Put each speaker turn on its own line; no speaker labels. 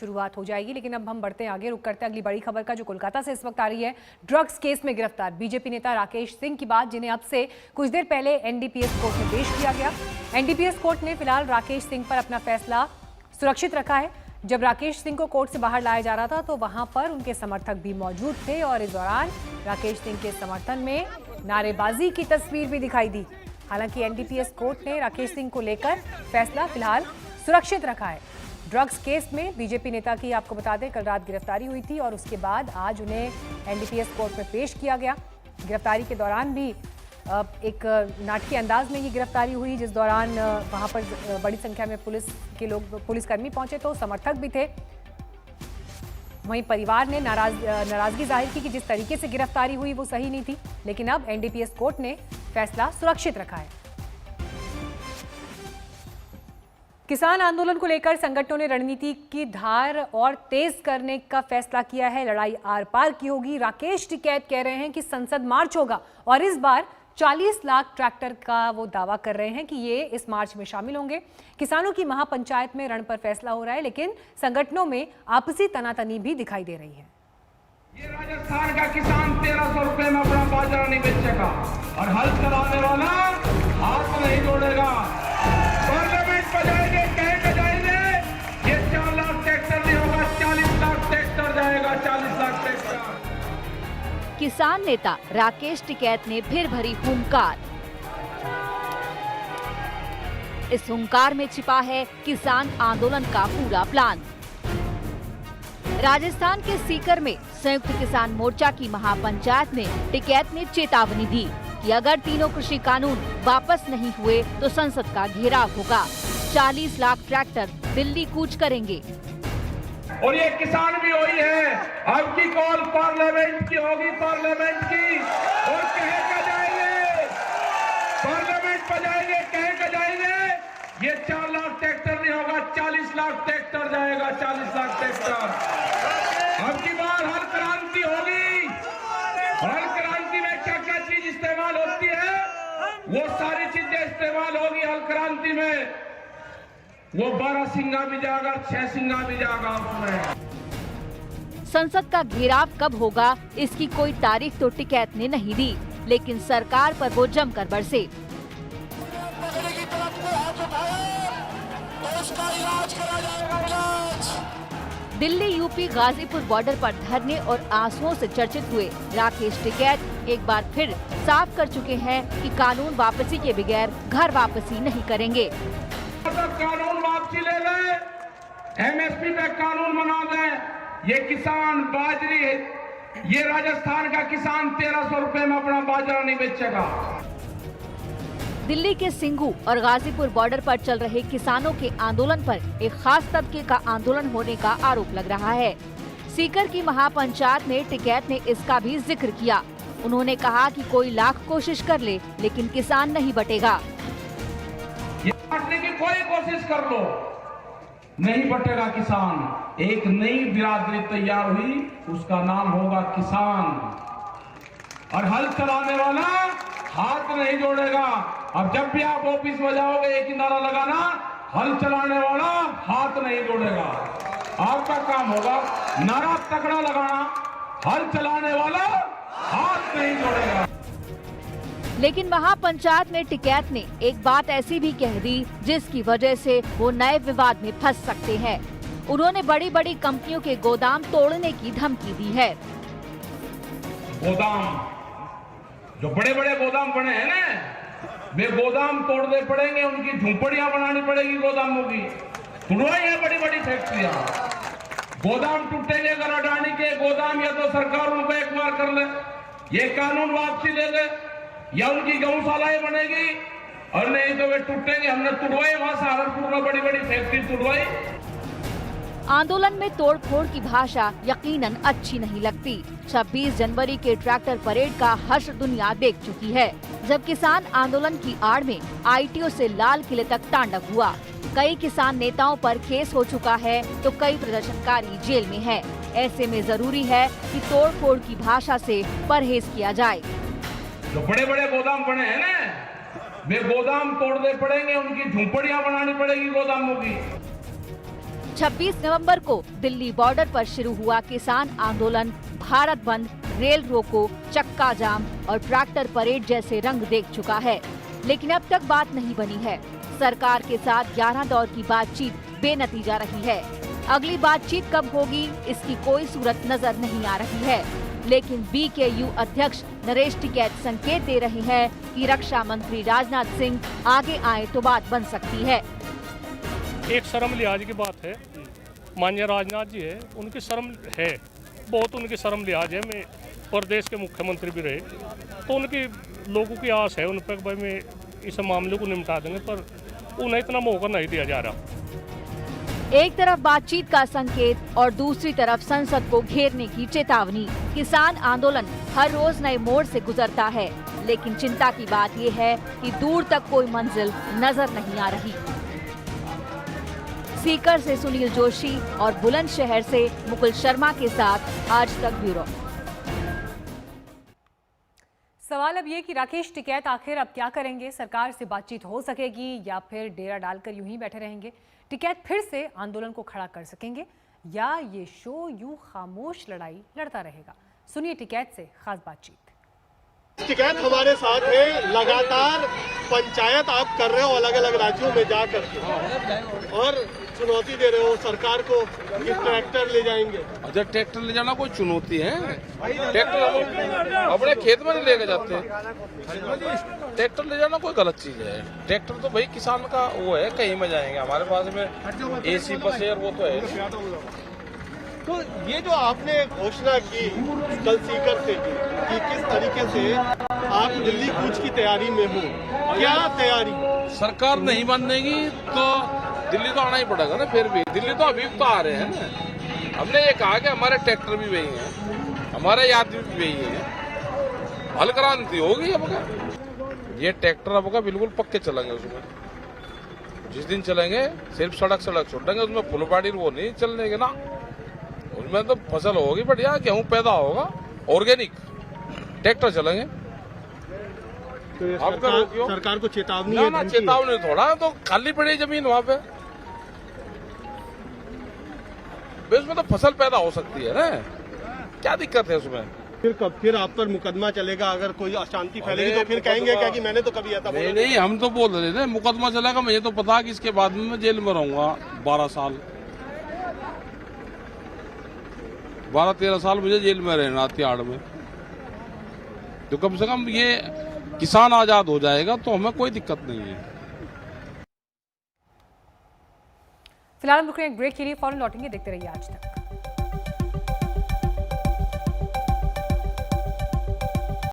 शुरुआत हो जाएगी। लेकिन अब हम बढ़ते हैं आगे, रुक करते हैं अगली बड़ी खबर का, जो कोलकाता से इस वक्त आ रही है। ड्रग्स केस में गिरफ्तार बीजेपी नेता राकेश सिंह की बात, जिन्हें अब से कुछ देर पहले एनडीपीएस कोर्ट में पेश किया गया। एनडीपीएस कोर्ट ने फिलहाल राकेश सिंह पर अपना फैसला सुरक्षित रखा है। जब राकेश सिंह को कोर्ट से बाहर लाया जा रहा था तो वहां पर उनके समर्थक भी मौजूद थे और इस दौरान राकेश सिंह के समर्थन में नारेबाजी की तस्वीर भी दिखाई दी। हालांकि एनडीपीएस कोर्ट ने राकेश सिंह को लेकर फैसला फिलहाल सुरक्षित रखा है। ड्रग्स केस में बीजेपी नेता की आपको बता दें कल रात गिरफ्तारी हुई थी और उसके बाद आज उन्हें एनडीपीएस कोर्ट में पेश किया गया। गिरफ्तारी के दौरान भी एक नाटकीय अंदाज में ये गिरफ्तारी हुई, जिस दौरान वहां पर बड़ी संख्या में पुलिसकर्मी पहुंचे तो समर्थक भी थे। वहीं परिवार ने नाराजगी जाहिर की कि जिस तरीके से गिरफ्तारी हुई वो सही नहीं थी, लेकिन अब एनडीपीएस कोर्ट ने फैसला सुरक्षित रखा है। किसान आंदोलन को लेकर संगठनों ने रणनीति की धार और तेज करने का फैसला किया है। लड़ाई आर पार की होगी। राकेश टिकैत कह रहे हैं कि संसद मार्च होगा और इस बार 40 लाख ट्रैक्टर का वो दावा कर रहे हैं कि ये इस मार्च में शामिल होंगे। किसानों की महापंचायत में रण पर फैसला हो रहा है, लेकिन संगठनों में आपसी तनातनी भी दिखाई दे रही है।
ये राजस्थान का किसान 1300 रुपए में अपना बाजरा नहीं बेचेगा और हल चलाने वाला हाथ नहीं जोड़ेगा। पार्लियामेंट पर जाएंगे, कहेंगे जाएंगे, ये 4 लाख ट्रैक्टर नहीं होगा, 40 लाख ट्रैक्टर जाएगा, 40 लाख ट्रैक्टर।
किसान नेता राकेश टिकैत ने फिर भरी हुंकार। इस हुंकार में छिपा है किसान आंदोलन का पूरा प्लान। राजस्थान के सीकर में संयुक्त किसान मोर्चा की महापंचायत में टिकैत ने चेतावनी दी कि अगर तीनों कृषि कानून वापस नहीं हुए तो संसद का घेराव होगा। 40 लाख ट्रैक्टर दिल्ली कूच करेंगे।
और ये किसान भी वही है, अब की कॉल पार्लियामेंट की होगी, पार्लियामेंट की, और कहेगा जाएंगे, पार्लियामेंट पर जाएंगे, कहेगा जाएंगे, ये 4 लाख ट्रैक्टर नहीं होगा, 40 लाख ट्रैक्टर जाएगा, 40 लाख ट्रैक्टर। अब की बार हर क्रांति होगी। हर क्रांति में क्या क्या चीज इस्तेमाल होती है, वो सारी चीजें इस्तेमाल होगी हर क्रांति में। वो 12 सिंगा भी जाएगा, 6 सिंगा भी जाएगा उसमें।
संसद का घेराव कब होगा इसकी कोई तारीख तो टिकैत ने नहीं दी, लेकिन सरकार पर वो जमकर बरसे। दिल्ली यूपी गाजीपुर बॉर्डर पर धरने और आंसुओं से चर्चित हुए राकेश टिकैत एक बार फिर साफ कर चुके हैं कि कानून वापसी के बगैर घर वापसी नहीं करेंगे।
कानून वापसी ले ले, एमएसपी पे कानून बना दे। ये किसान बाजरी, ये राजस्थान का किसान 1300 रुपए में अपना बाजरा नहीं बेचेगा।
दिल्ली के सिंघू और गाजीपुर बॉर्डर पर चल रहे किसानों के आंदोलन पर एक खास तबके का आंदोलन होने का आरोप लग रहा है। सीकर की महापंचायत में टिकैत ने इसका भी जिक्र किया। उन्होंने कहा कि कोई लाख कोशिश कर ले, लेकिन किसान नहीं बटेगा।
बांटने की कोई कोशिश कर लो, नहीं बटेगा किसान। एक नई बिरादरी तैयार हुई, उसका नाम होगा किसान, और हल चलाने वाला हाथ नहीं जोड़ेगा। अब जब भी आप ऑफिस में जाओगे एक ही नारा लगाना, हल चलाने वाला हाथ नहीं जोड़ेगा। आपका काम होगा नारा तगड़ा लगाना, हल चलाने वाला हाथ नहीं जोड़ेगा।
लेकिन महापंचायत में टिकैत ने एक बात ऐसी भी कह दी जिसकी वजह से वो नए विवाद में फंस सकते हैं। उन्होंने बड़ी बड़ी कंपनियों के गोदाम तोड़ने की धमकी दी है।
गोदाम, जो बड़े बड़े गोदाम बने हैं ना, वे गोदाम तोड़ने पड़ेंगे, उनकी झुंपड़ियां बनानी पड़ेगी गोदामों की। तुड़वाई है बड़ी बड़ी फैक्ट्रियां, गोदाम टूटेंगे अगर अडानी के गोदाम, या तो सरकार उनको एक बार कर ले, ये कानून वापसी ले ले, या उनकी गौशालाएं बनेगी, और नहीं तो वे टूटेंगे। हमने तुड़वाई वहां सहारनपुर में बड़ी बड़ी फैक्ट्री तुड़वाई।
आंदोलन में तोड़फोड़ की भाषा यकीनन अच्छी नहीं लगती। 26 जनवरी के ट्रैक्टर परेड का हर्ष दुनिया देख चुकी है, जब किसान आंदोलन की आड़ में आईटीओ से लाल किले तक तांडव हुआ। कई किसान नेताओं पर केस हो चुका है तो कई प्रदर्शनकारी जेल में हैं। ऐसे में जरूरी है कि तोड़फोड़ की भाषा से परहेज किया जाए।
जो बड़े बड़े गोदाम बने हैं ना, वे गोदाम तोड़ने पड़ेंगे, उनकी झुंपड़ियां बनानी पड़ेगी गोदामों की।
26 नवंबर को दिल्ली बॉर्डर पर शुरू हुआ किसान आंदोलन भारत बंद, रेल रोको, चक्का जाम और ट्रैक्टर परेड जैसे रंग देख चुका है, लेकिन अब तक बात नहीं बनी है। सरकार के साथ 11 दौर की बातचीत बेनतीजा रही है। अगली बातचीत कब होगी, इसकी कोई सूरत नजर नहीं आ रही है। लेकिन बीकेयू अध्यक्ष नरेश टिकैत संकेत दे रहे हैं कि रक्षा मंत्री राजनाथ सिंह आगे आए तो बात बन सकती है।
एक शर्म लिहाज की बात है, माननीय राजनाथ जी है, उनकी शर्म है, बहुत उनकी शर्म लिहाज है। मैं प्रदेश के मुख्यमंत्री भी रहे, तो उनकी लोगों की आस है उन पर भाई मैं इस मामले को निपटा देंगे, पर उन्हें इतना मौका नहीं दिया जा रहा।
एक तरफ बातचीत का संकेत और दूसरी तरफ संसद को घेरने की चेतावनी। किसान आंदोलन हर रोज नए मोड़ से गुजरता है, लेकिन चिंता की बात ये है कि दूर तक कोई मंजिल नजर नहीं आ रही। सीकर से सुनील जोशी और बुलंदशहर से मुकुल शर्मा के साथ आज तक ब्यूरो।
सवाल अब ये कि राकेश टिकैत आखिर अब क्या करेंगे? सरकार से बातचीत हो सकेगी या फिर डेरा डालकर यूं ही बैठे रहेंगे? टिकैत फिर से आंदोलन को खड़ा कर सकेंगे या ये शो यूं खामोश लड़ाई लड़ता रहेगा? सुनिए टिकैत से खास बातचीत।
टिकैत हमारे साथ है। लगातार पंचायत आप कर रहे हो अलग अलग राज्यों में जाकर और चुनौती दे रहे हो सरकार को कि ट्रैक्टर ले जाएंगे।
अच्छा, ट्रैक्टर ले जाना कोई चुनौती है? ट्रैक्टर अपने खेत में नहीं लेके जाते। ट्रैक्टर ले जाना कोई गलत चीज है? ट्रैक्टर तो भाई किसान का वो है, कहीं में जाएंगे। हमारे पास में एसी बस है और वो तो है।
तो ये जो आपने घोषणा की कल सीकर से कि किस तरीके से आप दिल्ली कूच की तैयारी में हो, क्या तैयारी?
सरकार नहीं मानेगी तो दिल्ली तो आना ही पड़ेगा ना। फिर भी दिल्ली तो अभी तो आ रहे हैं ना। हमने ये कहा कि हमारे ट्रैक्टर भी वही हैं, हमारे यात्री भी वही हैं। हल क्रांति होगी अब का। ये ट्रैक्टर अब का बिल्कुल पक्के चलेंगे। उसमें जिस दिन चलेंगे सिर्फ सड़क छोड़ेंगे, उसमें फुलबाड़ी वो नहीं चलने के ना। उसमें तो फसल होगी बढ़िया, गेहूं पैदा होगा, ऑर्गेनिक। ट्रैक्टर चलेंगे।
तो सरकार को चेतावनी है?
ना चेतावनी थोड़ा, तो खाली पड़ी जमीन वहाँ पे, उसमें तो फसल पैदा हो सकती है ना। क्या दिक्कत है उसमें?
फिर आप पर मुकदमा चलेगा अगर कोई अशांति फैलेगी तो फिर कहेंगे क्या कि मैंने तो कभी ऐसा बोला
नहीं, हम तो बोल रहे थे मुकदमा चलेगा। मुझे तो पता कि इसके बाद में मैं जेल में रहूंगा 12 साल 12-13 साल मुझे जेल में रहना तिहाड़ में। तो कम से कम ये किसान आजाद हो जाएगा तो हमें कोई दिक्कत नहीं है।
फिलहाल हम रुक रहे हैं एक ब्रेक के लिए, फौरन लौटेंगे। देखते रहिए आज तक।